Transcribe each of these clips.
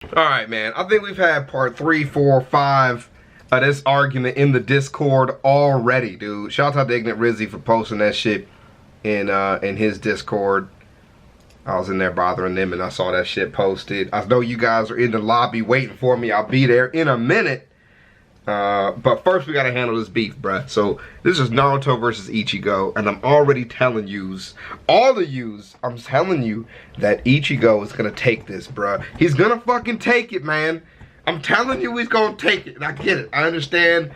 Alright, man. I think we've had part 3, 4, 5 of this argument in the Discord already, dude. Shout out to Ignorant Rizzy for posting that shit in his Discord. I was in there bothering them and I saw that shit posted. I know you guys are in the lobby waiting for me. I'll be there in a minute. But first we gotta handle this beef, bruh. So this is Naruto versus Ichigo, and I'm already telling yous, all of yous, I'm telling you that Ichigo is gonna take this, bruh. He's gonna fucking take it, man. I'm telling you he's gonna take it. And I get it. I understand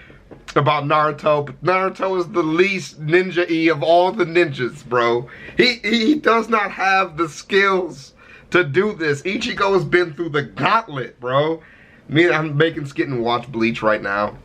about Naruto, but Naruto is the least ninja-y of all the ninjas, bro. He does not have the skills to do this. Ichigo has been through the gauntlet, bro. I'm making Skit and watch Bleach right now.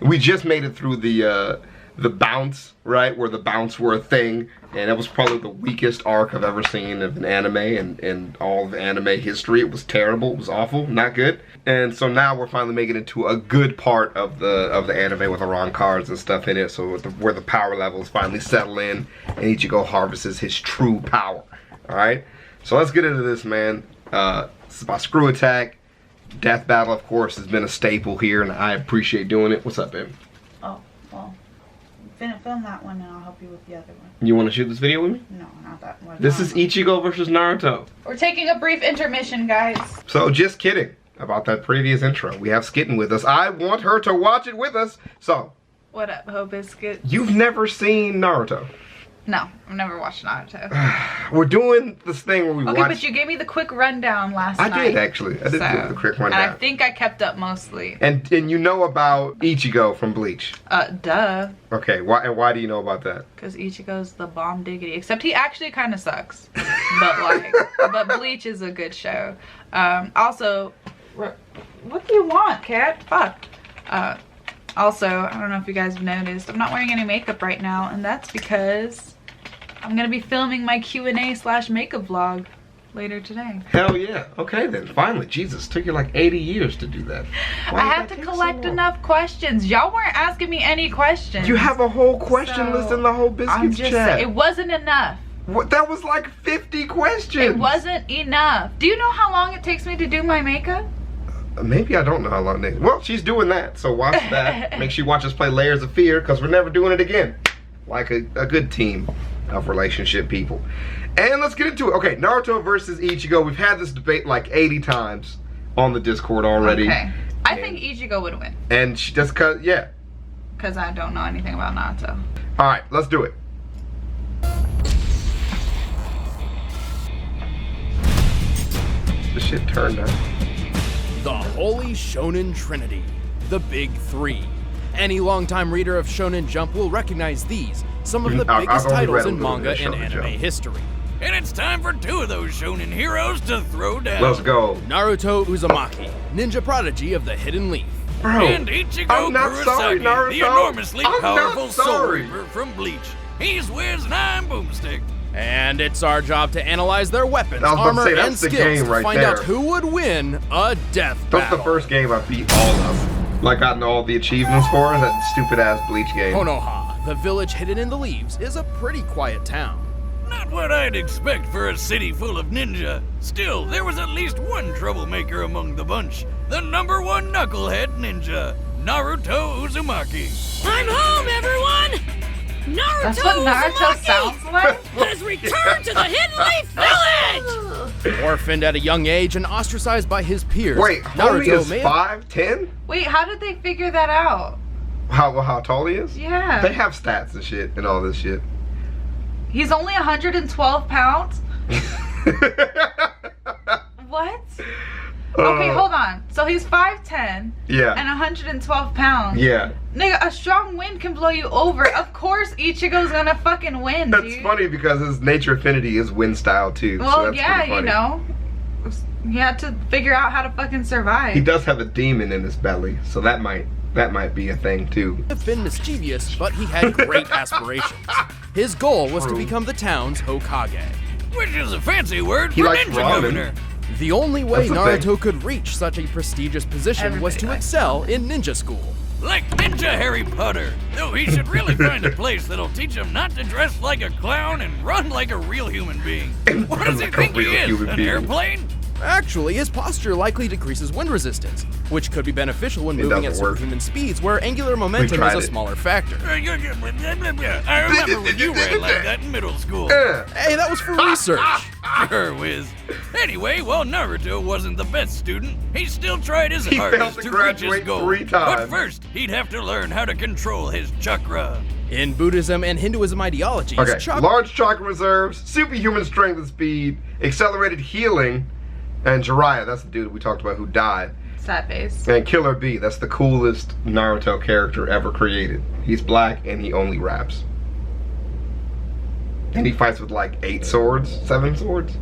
We just made it through the bounce, right? Where the bounce were a thing. And that was probably the weakest arc I've ever seen of an anime and all of anime history. It was terrible, it was awful, not good. And so now we're finally making it to a good part of the anime with the wrong cards and stuff in it. So where the power levels finally settle in and Ichigo harvests his true power. Alright? So let's get into this, man. This is about Screw Attack. Death Battle, of course, has been a staple here, and I appreciate doing it. What's up, babe? Oh, well, film that one, and I'll help you with the other one. You want to shoot this video with me? No, not that one. This is Ichigo versus Naruto. We're taking a brief intermission, guys. So, just kidding about that previous intro. We have Skitten with us. I want her to watch it with us. So, what up, Ho Biscuit? You've never seen Naruto? No, I've never watched Naruto. We're doing this thing where we watch... Okay, but you gave me the quick rundown last night. I did, actually. I did give the quick rundown. And I think I kept up mostly. And you know about Ichigo from Bleach? Duh. Okay, why do you know about that? Because Ichigo's the bomb diggity. Except he actually kind of sucks. But Bleach is a good show. Also, what do you want, cat? Fuck. Also, I don't know if you guys have noticed, I'm not wearing any makeup right now, and that's because I'm gonna be filming my Q&A/makeup vlog later today. Hell yeah. Okay then, finally. Jesus, took you like 80 years to do that. I had to collect enough questions. Y'all weren't asking me any questions. You have a whole question list in the whole Biscuits chat. It wasn't enough. What? That was like 50 questions. It wasn't enough. Do you know how long it takes me to do my makeup? Maybe I don't know how long it. Well, she's doing that, so watch that. Make sure you watch us play Layers of Fear, because we're never doing it again. Like a good team of relationship people. And let's get into it. Okay, Naruto versus Ichigo. We've had this debate like 80 times on the Discord already. Okay. I think Ichigo would win. And she just cause yeah. Because I don't know anything about Naruto. Alright, let's do it. This shit turned out. The Holy Shonen Trinity, the Big Three. Any longtime reader of Shonen Jump will recognize these, some of the biggest titles in manga and anime history. And it's time for two of those shonen heroes to throw down. Let's go. Naruto Uzumaki, ninja prodigy of the Hidden Leaf. Bro, and Ichigo Kurosaki, the enormously powerful Soul Reaper from Bleach. He's Wiz and I'm Boomstick. And it's our job to analyze their weapons, armor, and skills to find out who would win a death battle. That's the first game I beat all of. Like, gotten all the achievements for that stupid-ass Bleach game. Konoha, the village hidden in the leaves, is a pretty quiet town. Not what I'd expect for a city full of ninja. Still, there was at least one troublemaker among the bunch. The #1 knucklehead ninja, Naruto Uzumaki. I'm home, everyone! Naruto That's what Naruto sounds like? has returned to the Hidden Leaf Village! Orphaned at a young age and ostracized by his peers. Wait, Naruto is 5'10"? Wait, how did they figure that out? How tall he is? Yeah. They have stats and shit and all this shit. He's only 112 pounds? What? Okay, hold on. So he's 5'10". Yeah. And 112 pounds. Yeah. Nigga, a strong wind can blow you over. Of course Ichigo's gonna fucking win, That's dude. funny because his nature affinity is wind style too. Well, so that's yeah, you know. You had to figure out how to fucking survive. He does have a demon in his belly, so that might be a thing too. He had been mischievous, but he had great aspirations. His goal was to become the town's Hokage. Which is a fancy word He for likes ninja ramen. governor. The only way That's the Naruto could reach such a prestigious position was to excel in ninja school. Like Ninja Harry Potter. Though he should really find a place that'll teach him not to dress like a clown and run like a real human being. What does he think he is, an airplane? Actually, his posture likely decreases wind resistance, which could be beneficial when moving at doesn't work. superhuman speeds where angular momentum is a smaller factor. I remember when you ran like that in middle school. Hey, that was for research. Sure whiz. Anyway, while Naruto wasn't the best student, he still tried his He failed hardest to to reach his graduate goal. 3 But times. first, he'd have to learn how to control his chakra. In Buddhism and Hinduism ideologies, Okay, chakra large chakra reserves, superhuman strength and speed, accelerated healing, and Jiraiya, that's the dude we talked about who died. Sad face. And Killer B, that's the coolest Naruto character ever created. He's black and he only raps. And he fights with like 8 swords, 7 swords.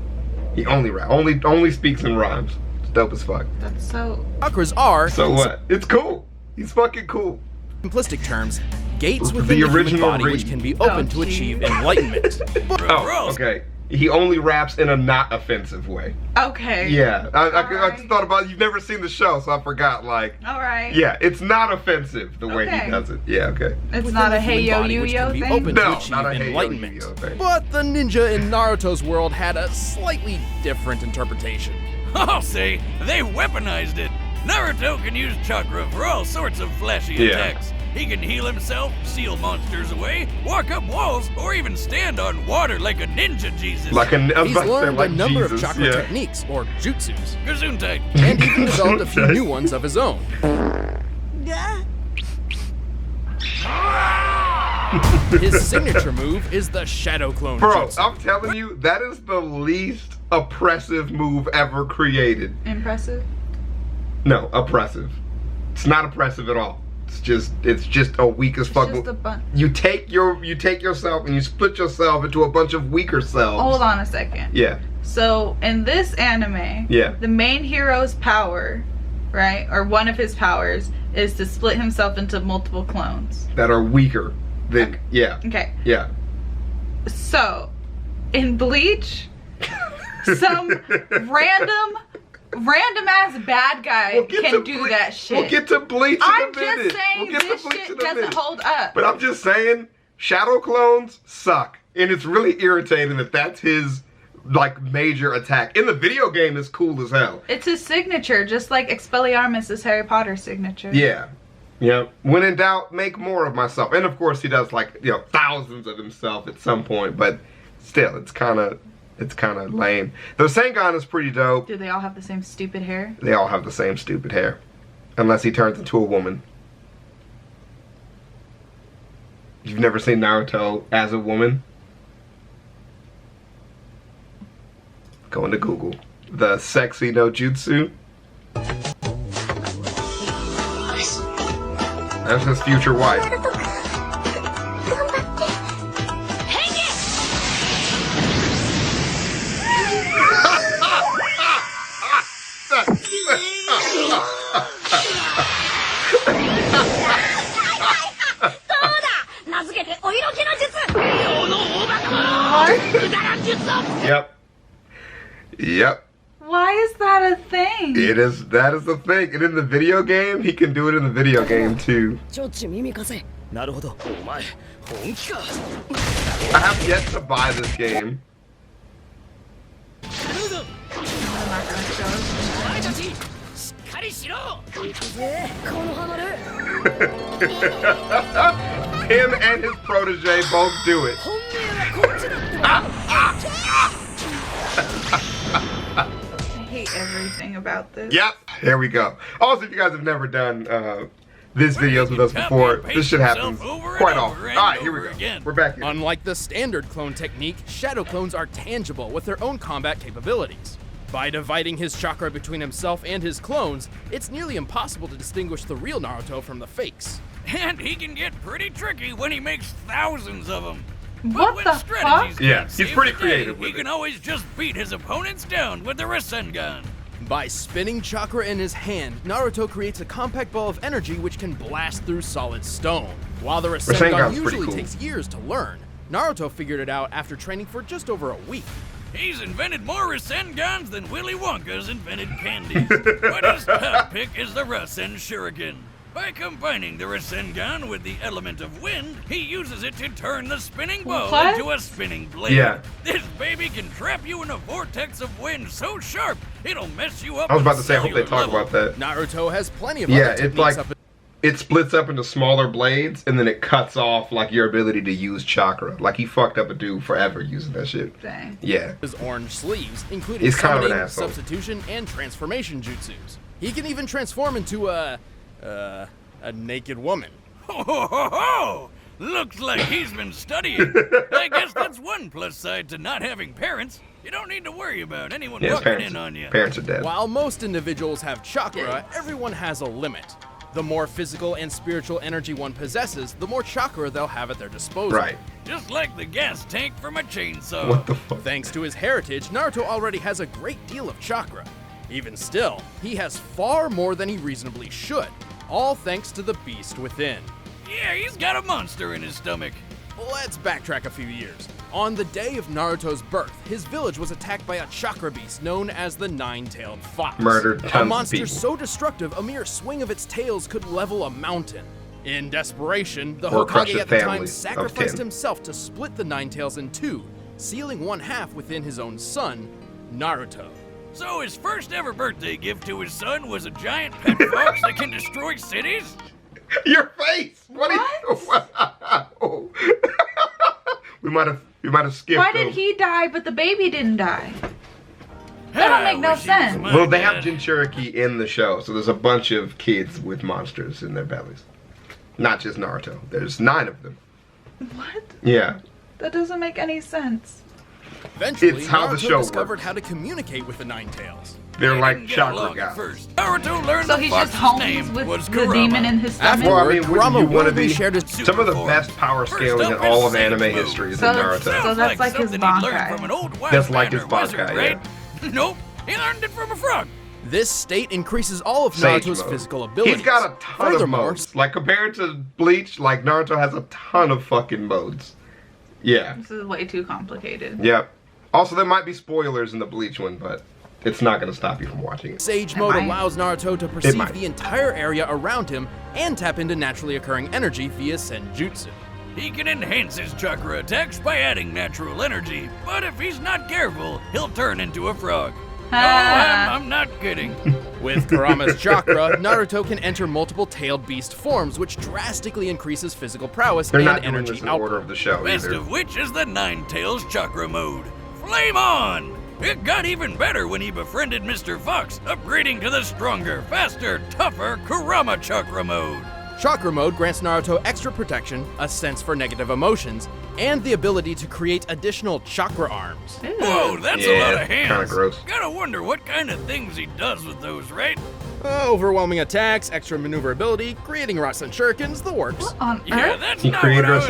He only raps, only speaks in rhymes. It's dope as fuck. That's so. chakras are, So what? It's cool. He's fucking cool. in simplistic terms, gates The within the human original body which read. can be open to Oh, achieve geez. enlightenment. Oh, okay. He only raps in a not offensive way. Okay. Yeah, I Alright. just thought about, you've never seen the show, so I forgot, like, All right. yeah, it's not offensive the way Okay. he does it. Yeah, okay. It's Within not the a hey human yo body, yu which yo can be thing. open No, to achieve not a hey, yo, enlightenment. yu-yo thing. But the ninja in Naruto's world had a slightly different interpretation. I'll say, they weaponized it. Naruto can use chakra for all sorts of flashy Yeah. attacks. He can heal himself, seal monsters away, walk up walls, or even stand on water like a ninja Jesus. Like I was He's about to say, learned like a number Jesus, of chakra yeah. techniques, or jutsus, Gesundheit. and even developed a few Okay. new ones of his own. His signature move is the Shadow Clone Bro, Jutsu. I'm telling you, that is the least oppressive move ever created. Impressive. No, oppressive. It's not oppressive at all. It's just a weak as fuck. It's just a bunch. You take yourself and you split yourself into a bunch of weaker selves. Hold on a second. Yeah. So in this anime, Yeah. the main hero's power, right, or one of his powers, is to split himself into multiple clones. That are weaker than yeah. Okay. Yeah. So in Bleach, some random ass bad guy We'll get to can do Bleach- that shit. We'll get to Bleach in I'm a minute. just saying We'll get this to Bleach shit in a doesn't minute. hold up. But I'm just saying, shadow clones suck. And it's really irritating that that's his, like, major attack. In the video game, it's cool as hell. It's his signature, just like Expelliarmus is Harry Potter's signature. Yeah. Yeah. When in doubt, make more of myself. And of course, he does, like, thousands of himself at some point. But still, it's kind of lame. The Sengon is pretty dope. Do they all have the same stupid hair? They all have the same stupid hair. Unless he turns into a woman. You've never seen Naruto as a woman? Go into Google. The sexy no jutsu. That's his future wife. Yep. Why is that a thing? That is the thing. And in the video game, he can do it in the video game too. ちょっち耳貸せなるほどお前本気か I have yet to buy this game. お前たちしっかりしろ行くぜこのハマる Him and his protege both do it. 本命はこっちだってば I hate everything about this. Yep. Here we go. Also, if you guys have never done this videos with us before, this shit happens quite often. Alright, here we go. We're back here. Unlike the standard clone technique, shadow clones are tangible with their own combat capabilities. By dividing his chakra between himself and his clones, it's nearly impossible to distinguish the real Naruto from the fakes. And he can get pretty tricky when he makes thousands of them. What But when the strategies fuck? Yeah, can't he's save pretty the creative day, with He can it. always just beat his opponents down with the Rasengan. By spinning chakra in his hand, Naruto creates a compact ball of energy which can blast through solid stone. While the Rasengan's Rasengan pretty usually cool. takes years to learn, Naruto figured it out after training for just over a week. He's invented more Rasengans than Willy Wonka's invented candies. But his top pick is the Rasen Shuriken. By combining the Rasengan with the element of wind, he uses it to turn the spinning bow What? into a spinning blade. Yeah. This baby can trap you in a vortex of wind so sharp, it'll mess you up. I was on about a to say, I hope they cellular talk level. about that. Naruto has plenty of Yeah, other it's techniques like up it splits up into smaller blades, and then it cuts off like your ability to use chakra. Like he fucked up a dude forever using that shit. Dang. Yeah. his orange sleeves, including He's kind of an summoning, asshole. substitution, and transformation jutsus. He can even transform into a naked woman. Ho, ho, ho, ho! Looks like he's been studying. I guess that's one plus side to not having parents. You don't need to worry about anyone Yeah, his walking parents, in on you. parents are dead. While most individuals have chakra, everyone has a limit. The more physical and spiritual energy one possesses, the more chakra they'll have at their disposal. Right. Just like the gas tank from a chainsaw. What the fuck? Thanks to his heritage, Naruto already has a great deal of chakra. Even still, he has far more than he reasonably should, all thanks to the beast within. Yeah, he's got a monster in his stomach. Let's backtrack a few years. On the day of Naruto's birth, his village was attacked by a chakra beast known as the Nine-Tailed Fox. Murdered tons A of monster people. so destructive, a mere swing of its tails could level a mountain. In desperation, the Or crush Hokage a at the family time of sacrificed 10. himself to split the Nine-Tails in two, sealing one half within his own son, Naruto. So his first ever birthday gift to his son was a giant pet fox that can destroy cities? Your face. What? Are you? we might have skipped. Why did them. he die but the baby didn't die? That don't make no wish he was sense. my Well, they have dad. Jinchuriki in the show, so there's a bunch of kids with monsters in their bellies. Not just Naruto. There's 9 of them. What? Yeah. That doesn't make any sense. Eventually, It's how the Naruto show discovered works. how to communicate with the Nine-Tails. They're They like didn't get chakra along at guys. first. Naruto learned So the he's just fox's name homies with was the Kurama. demon in his stomach? Well, I mean, wouldn't Kurama you want to willingly be? shared his Some of the Super best form. power First scaling in up all is of Sage anime Mode. history is So in that's- Naruto. so that's like his something he learned Bankai. from an old That's like his Wildlander wizard, Bankai, right? Nope, he learned it from a frog. This state increases all of Sage Naruto's mode. physical abilities. He's got a ton of Furthermore, modes. Like compared to Bleach, like Naruto has a ton of fucking modes. Yeah. This is way too complicated. Yep. Also, there might be spoilers in the Bleach one, but it's not going to stop you from watching it. Sage Mode might. allows Naruto to perceive might. the entire area around him and tap into naturally occurring energy via Senjutsu. He can enhance his chakra attacks by adding natural energy, but if he's not careful, he'll turn into a frog. No, I'm not kidding. With Kurama's chakra, Naruto can enter multiple tailed beast forms, which drastically increases physical prowess They're and not doing energy this in order output. of the show Best either. of which is the Nine Tails chakra mode. Flame on! It got even better when he befriended Mr. Fox, upgrading to the stronger, faster, tougher Kurama chakra mode. Chakra Mode grants Naruto extra protection, a sense for negative emotions, and the ability to create additional chakra arms. Whoa, that's a Yeah, lot of hands. kinda gross. Gotta wonder what kind of things he does with those, right? Overwhelming attacks, extra maneuverability, creating Rasen Shurikens, the works. What on Yeah, earth? that's He not created what I a was-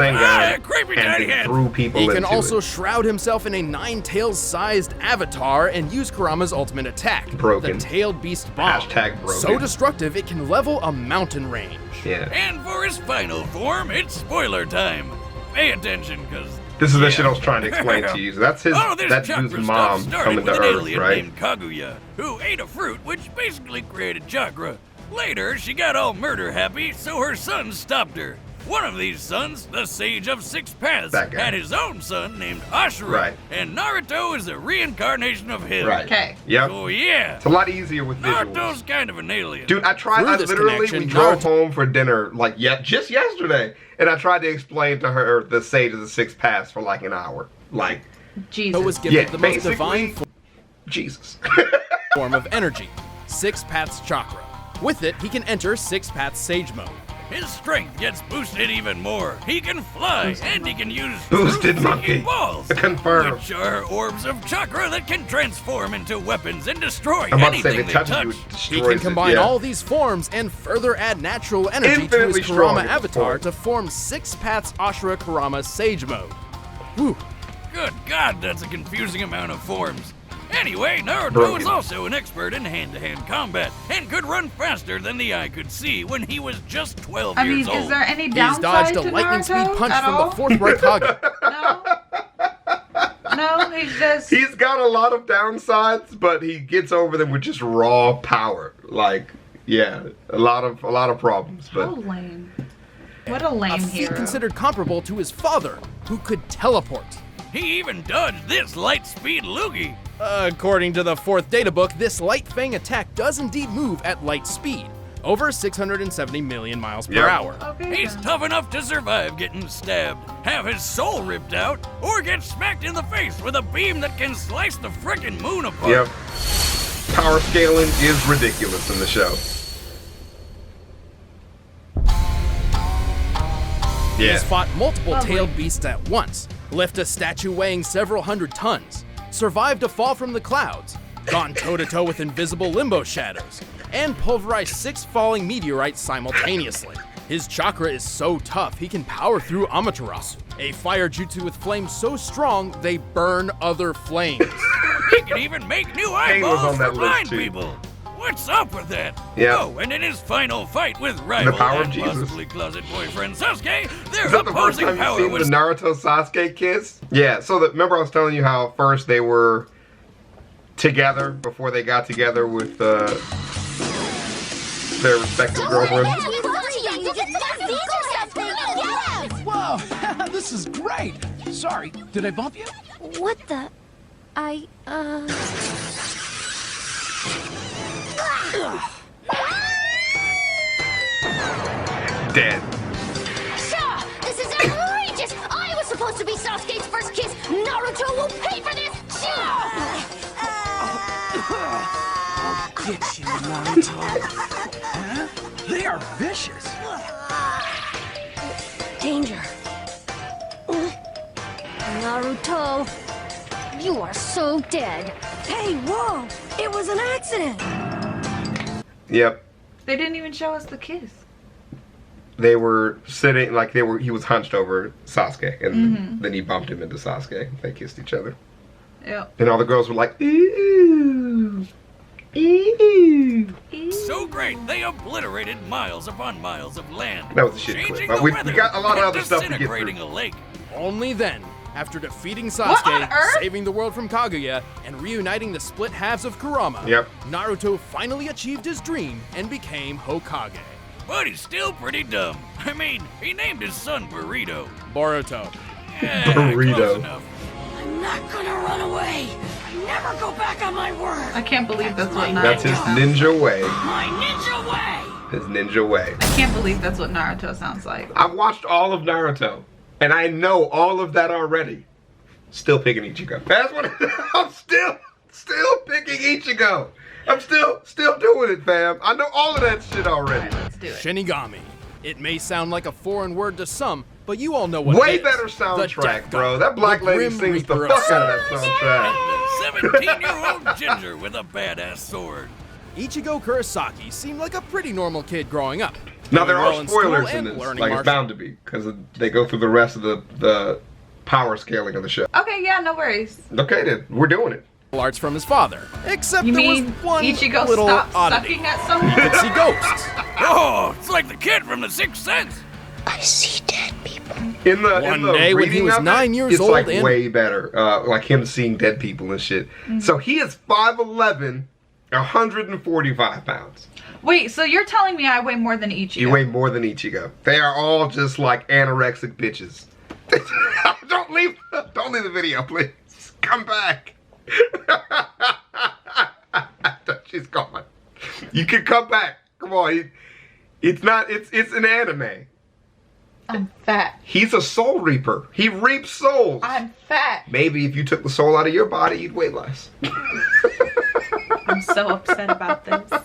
Rasengan creepy and tiny then head. threw people He into can also it. shroud himself in a Nine-Tails-sized avatar and use Kurama's ultimate attack, Broken. the Tailed Beast Bomb. Hashtag broken. So destructive it can level a mountain range. Yeah. And for his final form, it's spoiler time. Pay attention, cause This is the shit I was trying to explain to you. That's his. oh, this that chakra dude's stuff mom started coming with to an Earth, alien right? named Kaguya, who ate a fruit which basically created chakra. Later, she got all murder happy, so her son stopped her. One of these sons, the Sage of Six Paths, That guy. had his own son named Ashura, Right. and Naruto is a reincarnation of him. Right. Okay. Yep. So yeah, It's a lot easier with Naruto's visuals. kind of an alien. Dude, I tried. Through I this literally connection, we drove Naruto- home for dinner like just yesterday, and I tried to explain to her the Sage of the Six Paths for like an hour. Like, Jesus. Naruto was gifted yeah, the most basically, divine Jesus. form of energy, Six Paths Chakra. With it, he can enter Six Paths Sage Mode. His strength gets boosted even more. He can fly, and he can use Boosted fruit-seeking monkey. balls, Confirmed. which are orbs of chakra that can transform into weapons and destroy I'm about to say, anything if they it touches touch. you, it He destroys can it, combine yeah. all these forms and further add natural energy to Infinitely his Kurama strong, avatar of to form Six Paths Ashura Kurama Sage Mode. Whew. Good God, that's a confusing amount of forms. Anyway, Naruto Broken. is also an expert in hand-to-hand combat and could run faster than the eye could see when he was just 12 I mean, years old. is there any He's downside dodged a to lightning Naruto speed punch at from all? the fourth right Kage. No, he's just. He's got a lot of downsides, but he gets over them with just raw power. Like, Yeah, a lot of problems, How but lame. What a A lame feat hero. considered comparable to his father, who could teleport. He even dodged this light speed loogie. According to the 4th databook, this light fang attack does indeed move at light speed, over 670 million miles per Yep. hour. Okay. He's then. tough enough to survive getting stabbed, have his soul ripped out, or get smacked in the face with a beam that can slice the frickin' moon apart. yep. Power scaling is ridiculous in the show. He Yeah. has fought multiple Lovely. tailed beasts at once, lifted a statue weighing several hundred tons, survived a fall from the clouds, gone toe-to-toe with invisible limbo shadows, and pulverized 6 falling meteorites simultaneously. His chakra is so tough he can power through Amaterasu, a fire jutsu with flames so strong they burn other flames. He can even make new Kane was eyeballs on that for list, blind too. people. What's up with that? Yeah. Oh, and in his final fight with rival power of and Jesus. possibly closet boyfriend Sasuke, their Is that the first opposing time you've power seen was the Naruto Sasuke kiss? Yeah, so remember I was telling you how first they were together before they got together with their respective girlfriends? Whoa, this is great. Sorry, did I bump you? What the? Dead. Shaw, this is outrageous! I was supposed to be Sasuke's first kiss! Naruto will pay for this! Shaw! I'll get you, Naruto. Huh? They are vicious. Danger. Naruto, you are so dead. Hey, whoa! It was an accident! Yep. They didn't even show us the kiss. They were sitting like he was hunched over Sasuke and then he bumped him into Sasuke. They kissed each other. Yep. And all the girls were like, ooh. Ooh. so great they obliterated miles upon miles of land. That was a shit clip, changing but the we weather got a lot of and other stuff to get through. disintegrating a lake. Only then, after defeating What on Sasuke, earth? saving the world from Kaguya, and reuniting the split halves of Kurama, Yep. Naruto finally achieved his dream and became Hokage. But he's still pretty dumb. I mean, he named his son Burrito. Boruto. Yeah, Burrito. close enough. I'm not gonna run away! I never go back on my word! I can't believe that's what That's his Naruto. ninja way. My ninja way! His ninja way. I can't believe that's what Naruto sounds like. I've watched all of Naruto, and I know all of that already. Still picking Ichigo. That's what I'm still picking Ichigo. I'm still doing it, fam. I know all of that shit already. Let's do it. Shinigami. It may sound like a foreign word to some, but you all know what Way it is. better The soundtrack, Death bro. God, That black the lady Grim sings the Reaper fuck out of of that soundtrack. And the 17-year-old ginger with a badass sword. Ichigo Kurosaki seemed like a pretty normal kid growing up. Now there doing are well in school spoilers in and this, learning like it's martial bound to be, because they go through the rest of the power scaling of the show. Okay, yeah, no worries. Okay, then we're doing it. arts from his father. Except You there mean was one Ichigo little stopped oddity. sucking at He someone? could see ghosts. Oh, it's like the kid from The Sixth Sense. I see dead people. In the One in the day when he reading was of it, 9 years it's old like and- way better. Like him seeing dead people and shit. So he is 5'11", 145 pounds. Wait, so you're telling me I weigh more than Ichigo? You weigh more than Ichigo. They are all just like anorexic bitches. Don't leave the video, please. Come back. She's gone. You can come back. Come on. It's an anime. I'm fat. He's a soul reaper. He reaps souls. I'm fat. Maybe if you took the soul out of your body, you'd weigh less. I'm so upset about this.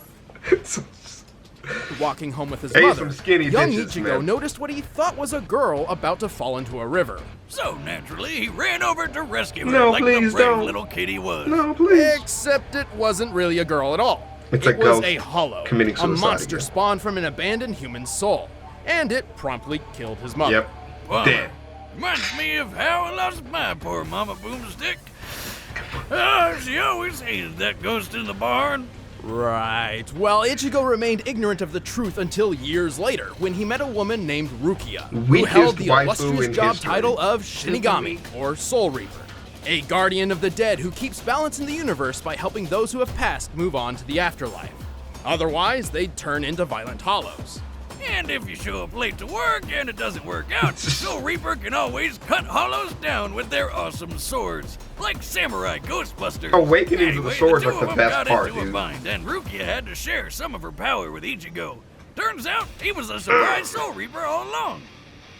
Walking home with his Hey, mother, some skinny young bitches, Ichigo man. noticed what he thought was a girl about to fall into a river. So naturally, he ran over to rescue her No, like please the brave don't. little kid he was. No, please. Except it wasn't really a girl at all. It's it a was ghost a hollow, committing a suicide monster again. spawned from an abandoned human soul. And it promptly killed his mother. Yep. Bummer. Dead. Reminds me of how I lost my poor mama Boomstick. She always hated that ghost in the barn. Right. Well, Ichigo remained ignorant of the truth until years later, when he met a woman named Rukia, who Weakest held the waifu illustrious in job history. title of Shinigami, or Soul Reaper, a guardian of the dead who keeps balance in the universe by helping those who have passed move on to the afterlife. Otherwise, they'd turn into violent hollows. And if you show up late to work and it doesn't work out, Soul Reaper can always cut hollows down with their awesome swords, like Samurai Ghostbuster. Awakenings of the swords two are the of them best got part, into a dude. bind, and Rukia had to share some of her power with Ichigo. Turns out he was a surprise Soul Reaper all along.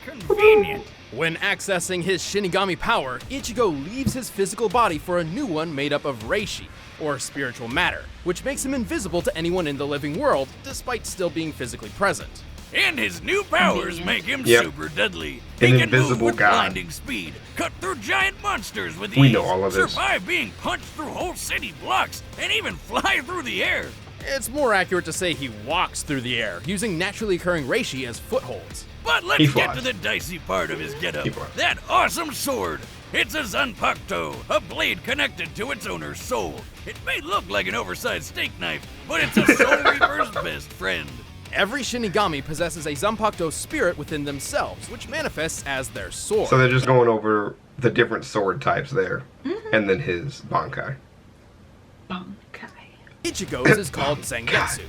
Convenient. When accessing his Shinigami power, Ichigo leaves his physical body for a new one made up of Reishi, or spiritual matter, which makes him invisible to anyone in the living world, despite still being physically present. And his new powers Convenient. make him Yep. super deadly. An He can move invisible with god. blinding speed, cut through giant monsters with We ease, know all of this. survive being punched through whole city blocks, and even fly through the air. It's more accurate to say he walks through the air, using naturally occurring Reishi as footholds. But He let's get flies. to the dicey part of his getup. He flies. That awesome sword. It's a Zanpakuto, a blade connected to its owner's soul. It may look like an oversized steak knife, but it's a Soul Reaper's best friend. Every Shinigami possesses a Zanpakuto spirit within themselves, which manifests as their sword. So they're just going over the different sword types there, and then his Bankai. Bankai. Ichigo's is called Zangetsu.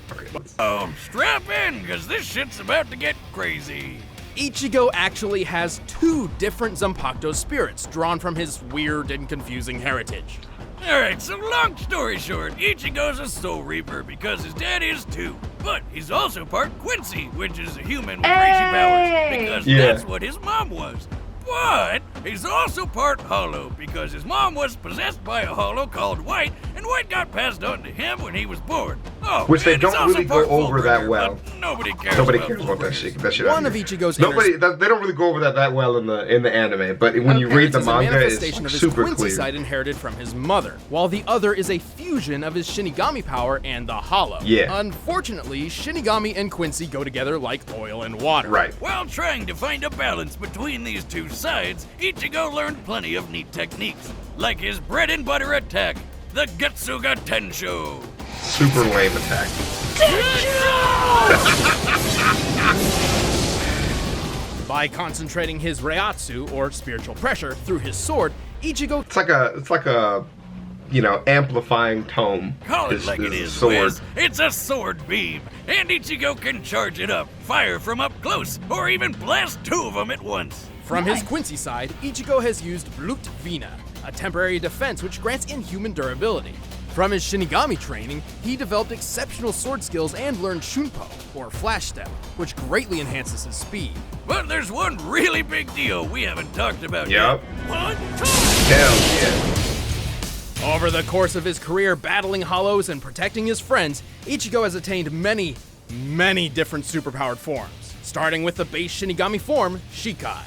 Strap in, cause this shit's about to get crazy. Ichigo actually has 2 different Zanpakuto spirits drawn from his weird and confusing heritage. Alright, so long story short, Ichigo's a Soul Reaper because his dad is too. But he's also part Quincy, which is a human with Reishi powers, because Yeah. that's what his mom was. But he's also part Hollow, because his mom was possessed by a Hollow called White, and White got passed on to him when he was born. Oh, Which they and he's don't also really go part over that Fullbringer, well. but nobody cares Nobody about cares about that Fullbringers. shit. That shit. One out of here. Ichigo's Nobody. They don't really go over that well in the anime. But when you Okay. read the It's a manga, manifestation it's of his super Quincy clear. side inherited from his mother, while the other is a fusion of his Shinigami power and the Hollow. Yeah. Unfortunately, Shinigami and Quincy go together like oil and water. Right. While trying to find a balance between these two sides, Ichigo learned plenty of neat techniques, like his bread and butter attack, the Getsuga Tensho. Super lame attack. By concentrating his Reiatsu, or spiritual pressure, through his sword, Ichigo It's like a, amplifying tome. Call it His- like it his is, sword. Wiz. It's a sword beam, and Ichigo can charge it up, fire from up close, or even blast 2 of them at once. From his Quincy side, Ichigo has used Blut Vina, a temporary defense which grants inhuman durability. From his Shinigami training, he developed exceptional sword skills and learned Shunpo, or Flash Step, which greatly enhances his speed. But there's one really big deal we haven't talked about Yup. yet. What? Hell yeah. Over the course of his career battling hollows and protecting his friends, Ichigo has attained many, many different superpowered forms, starting with the base Shinigami form, Shikai.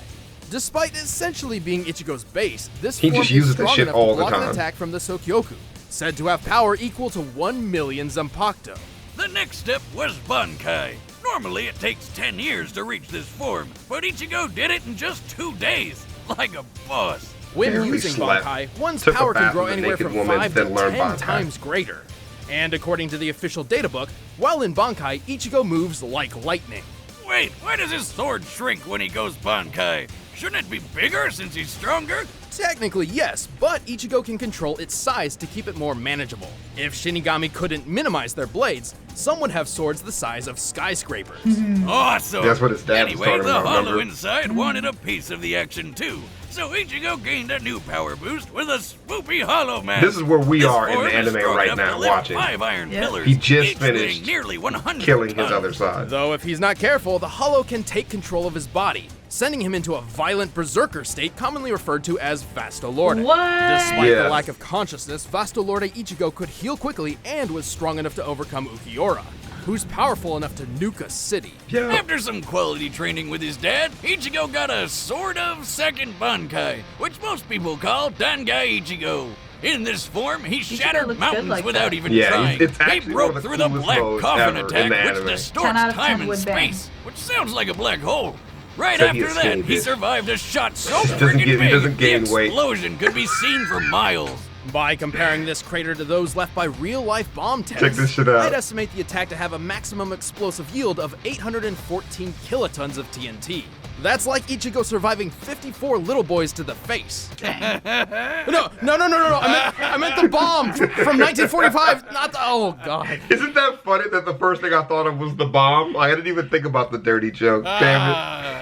Despite essentially being Ichigo's base, this He form just is uses that strong shit enough all to the block an time. attack from the Sokyoku, said to have power equal to 1 million Zanpakuto. The next step was Bankai. Normally it takes 10 years to reach this form, but Ichigo did it in just 2 days, like a boss. When Barely using slept. Bankai, one's Took a power can bath grow with a anywhere naked from woman, 5 to then learned 10 Bankai. times greater. And according to the official databook, while in Bankai, Ichigo moves like lightning. Wait, why does his sword shrink when he goes Bankai? Shouldn't it be bigger since he's stronger? Technically, yes, but Ichigo can control its size to keep it more manageable. If Shinigami couldn't minimize their blades, some would have swords the size of skyscrapers. Awesome! That's what his dad was Anyway, talking the about, Hollow remember? inside wanted a piece of the action too, so Ichigo gained a new power boost with a swoopy Hollow Man. This is where we This are in form the is anime strong right enough now, to lift watching. 5 iron Yeah. pillars, He just each weighing finished nearly 100 killing his tons. other side. Though if he's not careful, the Hollow can take control of his body, sending him into a violent berserker state commonly referred to as Vastolorde. What? Despite Yeah. the lack of consciousness, Vastolorde Ichigo could heal quickly and was strong enough to overcome Ukiura, who's powerful enough to nuke a city. Yeah. After some quality training with his dad, Ichigo got a sort of second Bankai, which most people call Dangai Ichigo. In this form, he shattered looks good mountains like without that. even Yeah, trying. it's He actually one of broke the through the coolest black bows coffin ever in attack, the which anime. distorts 10 out of 10 time and would bang. space, which sounds like a black hole. Right So he after that, escaped he it. survived a shot so Doesn't friggin' get- he big, doesn't gain the weight. explosion could be seen for miles. By comparing this crater to those left by real-life bomb tests, Check this shit out. I'd estimate the attack to have a maximum explosive yield of 814 kilotons of TNT. That's like Ichigo surviving 54 little boys to the face. No. I meant the bomb from 1945, not the, oh God. Isn't that funny that the first thing I thought of was the bomb? Like, I didn't even think about the dirty joke. Damn it.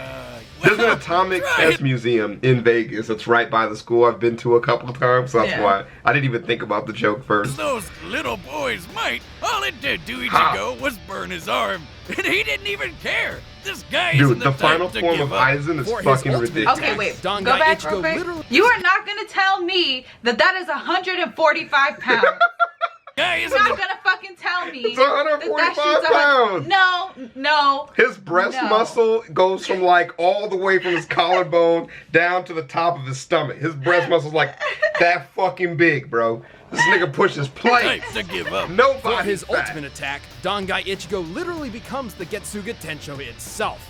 There's an atomic test museum in Vegas that's right by the school I've been to a couple of times, so that's why I didn't even think about the joke first. Those little boys might. All it did to Ichigo was burn his arm, and he didn't even care. This guy isn't the final type to form give of up. Aizen is For his fucking ultimate ridiculous. Okay, wait. Don Go Guy back Ichigo real quick. literally- You are not gonna tell me that that is 145 pounds. Guy You're isn't not gonna fucking tell me. It's 145 pounds. No. His breast muscle goes from like all the way from his collarbone down to the top of his stomach. His breast muscle's like that fucking big, bro. This nigga pushes plate. type to give up. Nobody. For his ultimate attack, Dangai Ichigo literally becomes the Getsuga Tensho itself.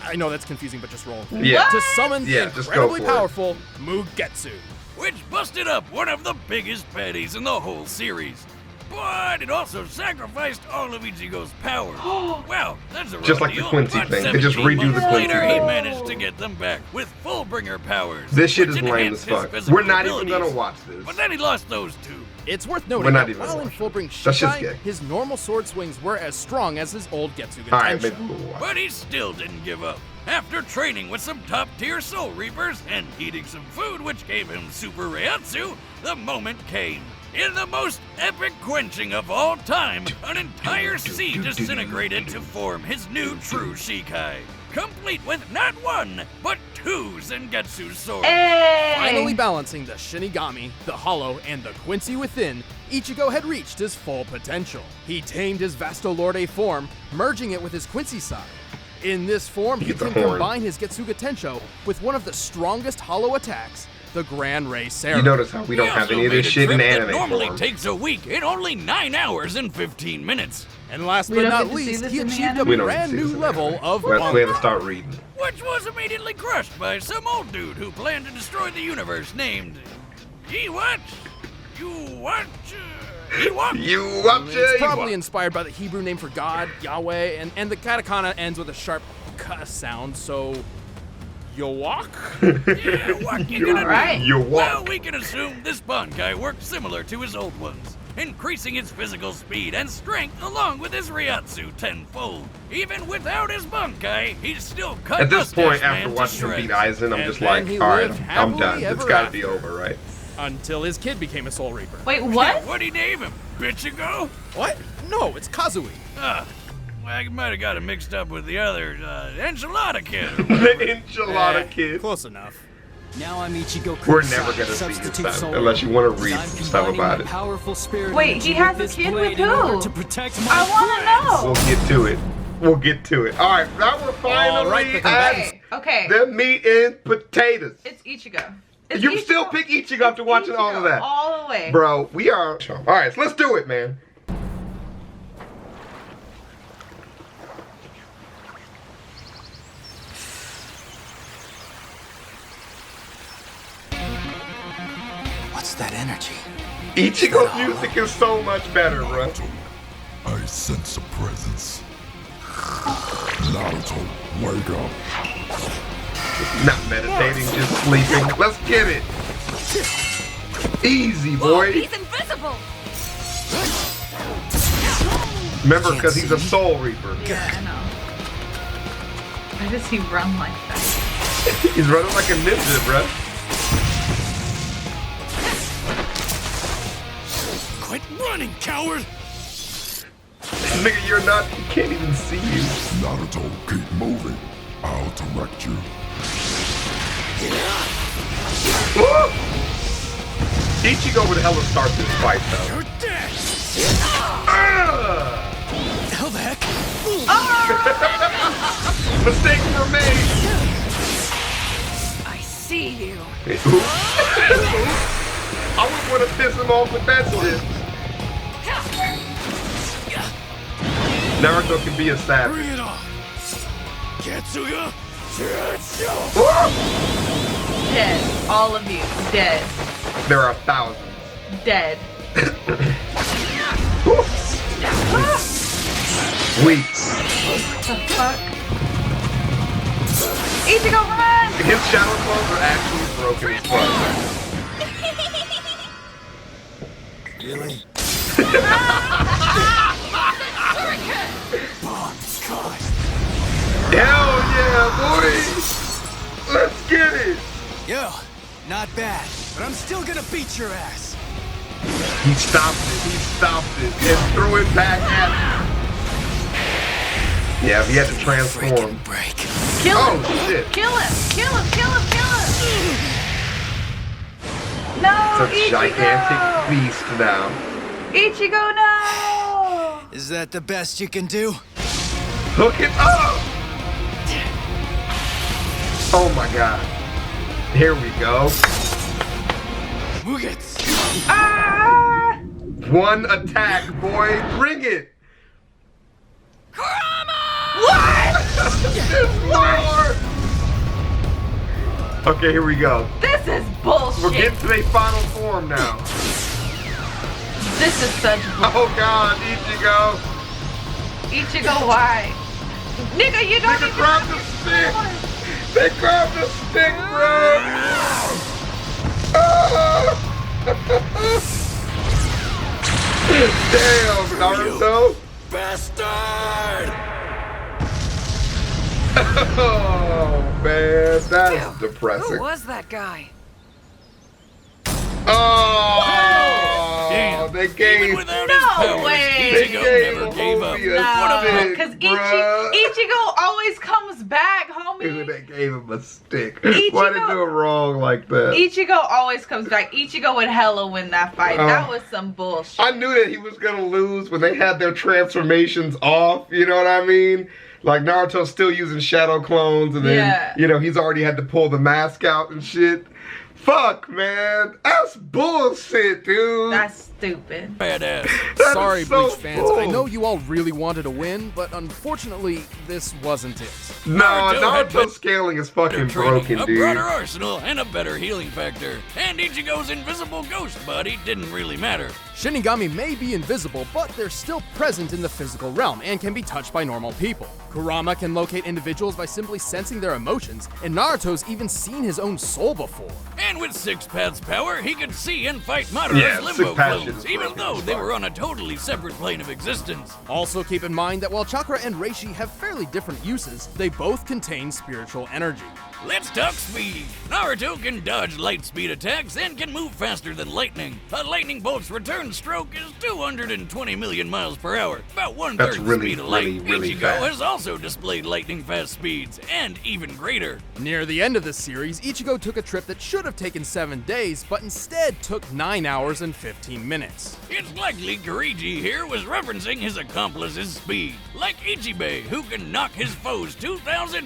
I know that's confusing, but just roll. Yeah. To summon the Yeah, just go incredibly for it. powerful Mugetsu. Which busted up one of the biggest baddies in the whole series. But it also sacrificed all of Ichigo's power. Well, that's a Just raw like the deal, Quincy but thing. They just 17 redo the months Quincy later, he thing. managed to get them back with Fullbringer powers. This shit which is lame enhanced as his fuck. physical We're not even abilities. gonna watch this. But then he lost those two. It's worth We're noting not that even while in watching Fullbring That's just Shikai, gay. his normal sword swings were as strong as his old Getsuga Alright, Tensho. maybe we'll watch. But he still didn't give up. After training with some top-tier Soul Reapers and eating some food which gave him Super Reiatsu, the moment came. In the most epic quenching of all time, an entire sea disintegrated to form his new true Shikai, complete with not one, but two Zengetsu swords. Finally balancing the Shinigami, the Hollow, and the Quincy within, Ichigo had reached his full potential. He tamed his Vastolorde form, merging it with his Quincy side. In this form, he Get the can horn. combine his Getsuga Tensho with one of the strongest Hollow attacks, the Grand Ray Serum. You notice how we don't He have also any of this made a shit in trip that anime normally form. takes a week in only 9 hours and 15 minutes. And last We but don't not get to see least, this he in the achieved a anime? We don't brand see this new in level anime. of We have Bunker. to start reading. Which was immediately crushed by some old dude who planned to destroy the universe named... You watch? You It's probably inspired by the Hebrew name for God, Yahweh, and the katakana ends with a sharp k sound, so... Yowak? Yeah, what you gonna Alright. do? You Well, walk. we can assume this Bankai worked similar to his old ones, increasing his physical speed and strength along with his Reiatsu tenfold. Even without his Bankai, he's still cut At this point, Mustache Man after to watching him shreds. beat Aizen, I'm And just then like, he alright, lived I'm happily done. It's ever gotta be after. over, right? Until his kid became a Soul Reaper. Wait, what? What'd he name him? Ichigo? What? No, it's Kazui. Well, you might have got it mixed up with the other Enchilada Kid. The enchilada kid. Close enough. Now I'm Ichigo We're Kusai, never gonna see substitute this soul unless you want to read I'm some stuff combining about my it. Powerful spirit Wait, energy he has with a this kid blade with in order who? to protect my I want to know. We'll get to it. We'll get to it. Alright, now we're finally Alright, the at Okay. the meat and potatoes. It's Ichigo. It's You Ichigo. still pick Ichigo after watching all of that. All the way. Bro, we are... Alright, so let's do it, man. What's that energy? Ichigo's music is so much better, bro. I sense a presence. Naruto, wake up. Not meditating, just sleeping. Let's get it. Easy, boy. He's invisible! Remember, because he's a Soul Reaper. Yeah, I know. Why does he run like that? He's running like a ninja, bro. Quit running, coward! Nigga, you're not... He can't even see you. Naruto, keep moving. I'll direct you. Woo! Ichigo would hella start this fight, though. You're dead! Ah! How the heck? Mistakes were made. I see you. I would want to piss him off with that shit. Naruto can be a savage. Bring it on! Getsuya! Woo! Dead. All of you. Dead. There are thousands. Dead. Weak. What the fuck? Ichigo, run! His shadow clones are actually broken as fuck. Really? Hell yeah, boy! Let's get it! Yo, not bad, but I'm still gonna beat your ass. He stopped it, and threw it back at him. Yeah, he had to transform. Break. Kill him! Oh, shit. Kill him! Kill him! Kill him! Kill him! No, It's a Ichigo! gigantic beast now. Ichigo, no! Is that the best you can do? Hook it up! Oh my god. Here we go. Mugetsu. Ah! One attack, boy. Bring it! What? There's more! Okay, here we go. This is bullshit. We're getting to their final form now. This is such bullshit. Oh god, Ichigo. Ichigo, why? Nigga, you don't Nigga even grabbed the stick. They grabbed the stick, bro. Damn, Naruto. Bastard! Oh man, that's depressing. Who was that guy? Oh, Damn. they gave. Even without No his powers, way. Ichigo never gave up. Homie a No, stick, because bruh. Ichigo always comes back, Dude, homie. they gave him a stick. Ichigo- Why did they do it wrong like that? Ichigo always comes back. Ichigo would hella win that fight. That was some bullshit. I knew that he was gonna lose when they had their transformations off. You know what I mean? Like Naruto's still using shadow clones, and then Yeah. you know he's already had to pull the mask out and shit. Fuck, man, that's bullshit, dude. That's stupid. Badass. That Sorry, is so Bleach fans. I bull. know you all really wanted to win, but unfortunately, this wasn't it. No, Naruto had Naruto's scaling is fucking training, broken, a dude. broader arsenal, and a better healing factor. And Ichigo's invisible ghost body didn't really matter. Shinigami may be invisible, but they're still present in the physical realm and can be touched by normal people. Kurama can locate individuals by simply sensing their emotions, and Naruto's even seen his own soul before. And with Six Paths power, he could see and fight Madara's Yeah, limbo Six Paths clones, is even broken though as they fuck. were on a totally separate plane of existence. Also keep in mind that while Chakra and Reishi have fairly different uses, they both contain spiritual energy. Let's talk speed. Naruto can dodge light speed attacks and can move faster than lightning. A lightning bolt's return stroke is 220 million miles per hour, about one-third That's the really, speed of light. really, really Ichigo fast. has also displayed lightning fast speeds, and even greater. Near the end of the series, Ichigo took a trip that should have taken 7 days, but instead took 9 hours and 15 minutes. It's likely Kirigi here was referencing his accomplice's speed, like Ichibei, who can knock his foes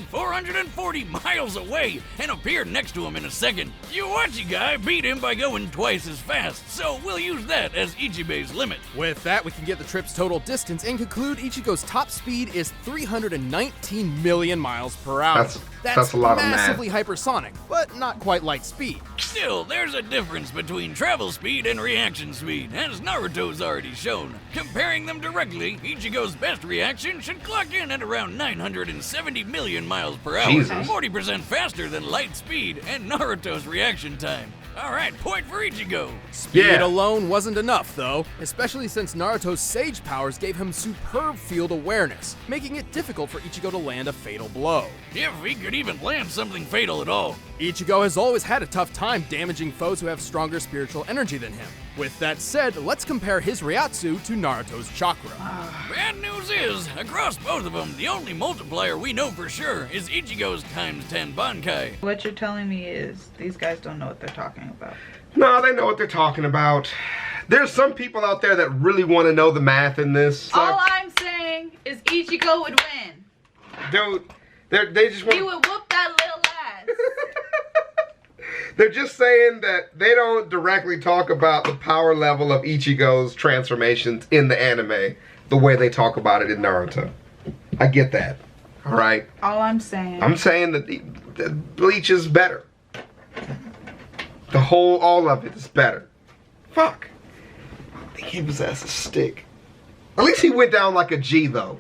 2,440 miles away and appear next to him in a second. Yuachi guy beat him by going twice as fast, so we'll use that as Ichibei's limit. With that, we can get the trip's total distance and conclude Ichigo's top speed is 319 million miles per hour. That's a lot of math. massively hypersonic, but not quite light speed. Still, there's a difference between travel speed and reaction speed, as Naruto's already shown. Comparing them directly, Ichigo's best reaction should clock in at around 970 million miles per hour, Jesus. 40% faster than light speed and Naruto's reaction time. Alright, point for Ichigo. Speed Yeah. alone wasn't enough, though, especially since Naruto's Sage powers gave him superb field awareness, making it difficult for Ichigo to land a fatal blow. If he could even land something fatal at all. Ichigo has always had a tough time damaging foes who have stronger spiritual energy than him. With that said, let's compare his Ryatsu to Naruto's chakra. Bad news is, across both of them, the only multiplier we know for sure is Ichigo's times 10 Bankai. What you're telling me is these guys don't know what they're talking about. No, they know what they're talking about. There's some people out there that really want to know the math in this. All I'm saying is Ichigo would win. Dude, they just want. He would whoop that little ass. They're just saying that they don't directly talk about the power level of Ichigo's transformations in the anime the way they talk about it in Naruto. I get that. All right. All I'm saying. I'm saying that the Bleach is better. All of it is better. Fuck. He gave his ass a stick. At least he went down like a G, though.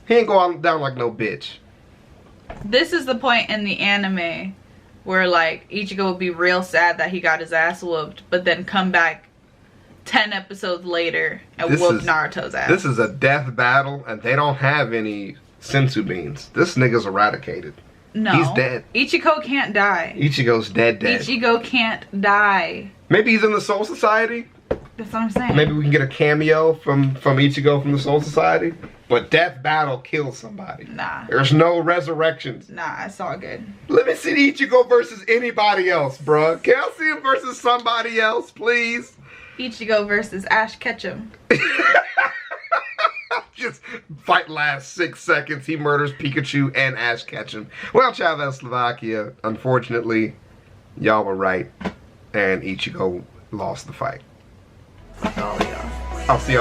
He ain't go down like no bitch. This is the point in the anime where, like, Ichigo would be real sad that he got his ass whooped, but then come back 10 episodes later and whoop Naruto's ass. This is a death battle, and they don't have any sensu beans. This nigga's eradicated. No. He's dead. Ichigo can't die. Ichigo's dead. Ichigo can't die. Maybe he's in the Soul Society. That's what I'm saying. Maybe we can get a cameo from Ichigo from the Soul Society. But death battle kills somebody. Nah. There's no resurrections. Nah, it's all good. Let me see Ichigo versus anybody else, bruh. Can I see him versus somebody else, please? Ichigo versus Ash Ketchum. Just fight last 6 seconds. He murders Pikachu and Ash Ketchum. Well, ChavezzSlovakia, unfortunately, y'all were right. And Ichigo lost the fight. Fuck all y'all. I'll see y'all.